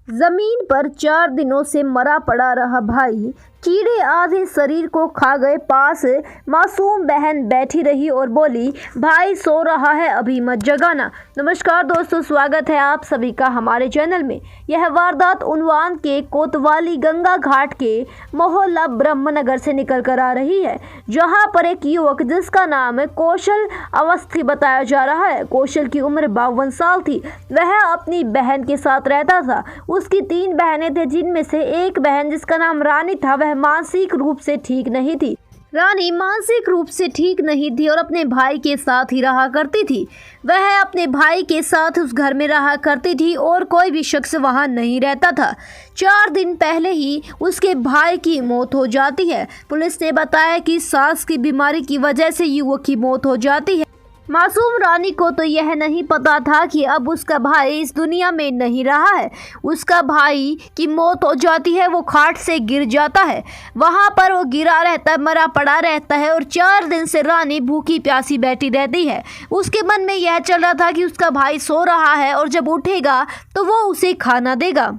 जमीन पर 4 दिनों से मरा पड़ा रहा भाई, कीड़े आधे शरीर को खा गए। पास मासूम बहन बैठी रही और बोली, भाई सो रहा है, अभी मत जगाना। नमस्कार दोस्तों, स्वागत है आप सभी का हमारे चैनल में। यह वारदात उन्वान के कोतवाली गंगा घाट के मोहल्ला ब्रह्मनगर से निकल कर आ रही है, जहां पर एक युवक जिसका नाम कौशल अवस्थी बताया जा रहा है। कौशल की उम्र 52 साल थी। वह अपनी बहन के साथ रहता था। उसकी 3 बहनें थे, जिनमें से एक बहन जिसका नाम रानी था, वह मानसिक रूप से ठीक नहीं थी। रानी मानसिक रूप से ठीक नहीं थी और अपने भाई के साथ ही रहा करती थी। वह अपने भाई के साथ उस घर में रहा करती थी और कोई भी शख्स वहां नहीं रहता था। 4 दिन पहले ही उसके भाई की मौत हो जाती है। पुलिस ने बताया कि सांस की बीमारी की वजह से युवक की मौत हो जाती है। मासूम रानी को तो यह नहीं पता था कि अब उसका भाई इस दुनिया में नहीं रहा है। उसका भाई की मौत हो जाती है, वो खाट से गिर जाता है। वहां पर वो गिरा रहता है, मरा पड़ा रहता है और 4 दिन से रानी भूखी प्यासी बैठी रहती है। उसके मन में यह चल रहा था कि उसका भाई सो रहा है और जब उठेगा तो वो उसे खाना देगा।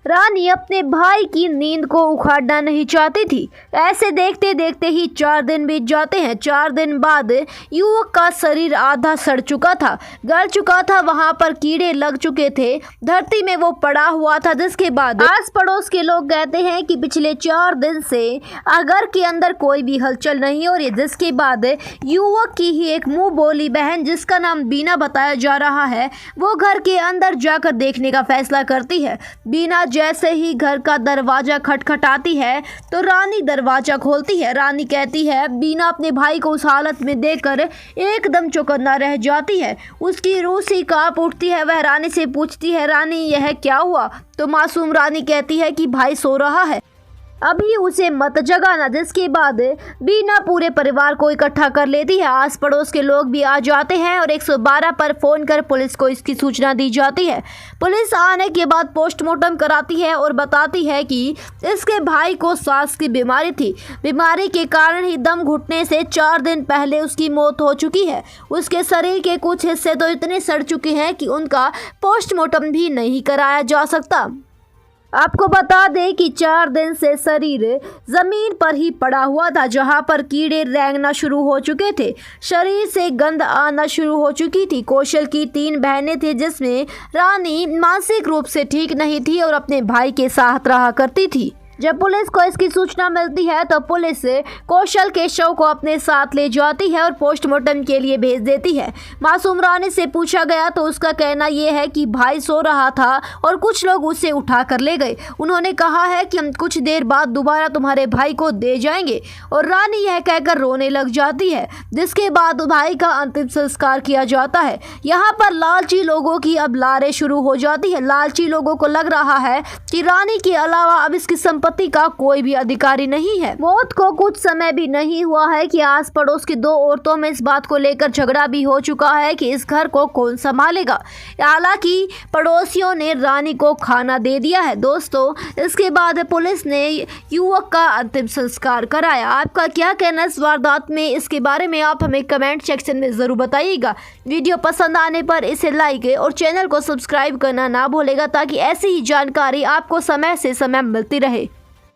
रानी अपने भाई की नींद को उखाड़ना नहीं चाहती थी। ऐसे देखते देखते ही 4 दिन बीत जाते हैं। 4 दिन बाद युवक का शरीर आधा सड़ चुका था, गल चुका था, वहां पर कीड़े लग चुके थे, धरती में वो पड़ा हुआ था। जिसके बाद आस पड़ोस के लोग कहते हैं कि पिछले 4 दिन से घर के अंदर कोई भी हलचल नहीं हो रही। जिसके बाद युवक की ही एक मुंह बोली बहन, जिसका नाम बीना बताया जा रहा है, वो घर के अंदर जाकर देखने का फैसला करती है। बीना जैसे ही घर का दरवाजा खटखटाती है तो रानी दरवाजा खोलती है। रानी कहती है, बीना अपने भाई को उस हालत में देखकर एकदम चौकन्ना रह जाती है। उसकी रूह सी कांप उठती है। वह रानी से पूछती है, रानी यह क्या हुआ? तो मासूम रानी कहती है कि भाई सो रहा है, अभी उसे मत जगाना। जिसके बाद बीना पूरे परिवार को इकट्ठा कर लेती है। आस पड़ोस के लोग भी आ जाते हैं और 112 पर फोन कर पुलिस को इसकी सूचना दी जाती है। पुलिस आने के बाद पोस्टमार्टम कराती है और बताती है कि इसके भाई को सांस की बीमारी थी। बीमारी के कारण ही दम घुटने से 4 दिन पहले उसकी मौत हो चुकी है। उसके शरीर के कुछ हिस्से तो इतने सड़ चुके हैं कि उनका पोस्टमार्टम भी नहीं कराया जा सकता। आपको बता दें कि 4 दिन से शरीर जमीन पर ही पड़ा हुआ था, जहां पर कीड़े रेंगना शुरू हो चुके थे, शरीर से गंध आना शुरू हो चुकी थी। कौशल की 3 बहनें थी, जिसमें रानी मानसिक रूप से ठीक नहीं थी और अपने भाई के साथ रहा करती थी। जब पुलिस को इसकी सूचना मिलती है तो पुलिस कौशल के शव को अपने साथ ले जाती है और पोस्टमार्टम के लिए भेज देती है। मासूम रानी से पूछा गया तो उसका कहना यह है कि भाई सो रहा था और कुछ लोग उसे उठा कर ले गए। उन्होंने कहा है कि हम कुछ देर बाद दोबारा तुम्हारे भाई को दे जाएंगे, और रानी यह कहकर रोने लग जाती है। जिसके बाद भाई का अंतिम संस्कार किया जाता है। यहाँ पर लालची लोगों की अब लारें शुरू हो जाती है। लालची लोगों को लग रहा है कि रानी के अलावा अब इसकी संपत्ति का कोई भी अधिकारी नहीं है। मौत को कुछ समय भी नहीं हुआ है कि आस पड़ोस की 2 औरतों में इस बात को लेकर झगड़ा भी हो चुका है कि इस घर को कौन संभालेगा। हालांकि पड़ोसियों ने रानी को खाना दे दिया है। दोस्तों, इसके बाद पुलिस ने युवक का अंतिम संस्कार कराया। आपका क्या कहना इस वारदात में? इसके बारे में आप हमें कमेंट सेक्शन में जरूर बताइएगा। वीडियो पसंद आने पर इसे लाइक और चैनल को सब्सक्राइब करना ना भूलेगा, ताकि ऐसी ही जानकारी आपको समय से समय मिलती रहे।